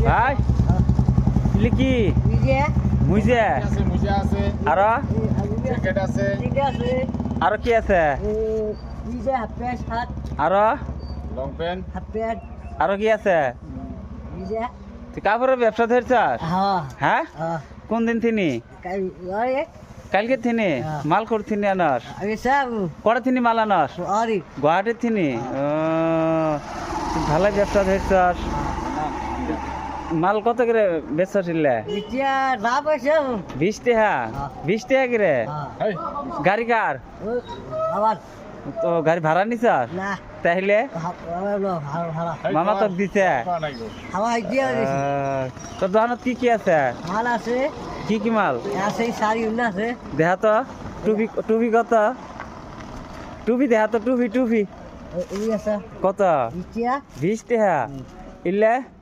ভাই ইলি কি মুজে আর আর কি আছে আর আর কি আছে তুই কাপড়ের ব্যবসা ধরছস হ্যাঁ কোন দিন থিনি কালকে থিনি মাল করথিনি আনার কড়া থিনি মাল আনার গুয়াহাটির থিনি ভালো ব্যবসা ধরছস মাল কত করে বেচছিলে 20 টাকা 20 টাকা করে গাড়ি কার তো গাড়ি ভাড়া নিছস তাহলে মামা তো দিছে তোর দোকানত কি কি আছে মাল আছে কি কি মাল আছে শাড়ি আছে দেখা তো টুপি টুপি কত টুপি দেখা তো টুপি টুপি আছে কত 20 টাকা ইলে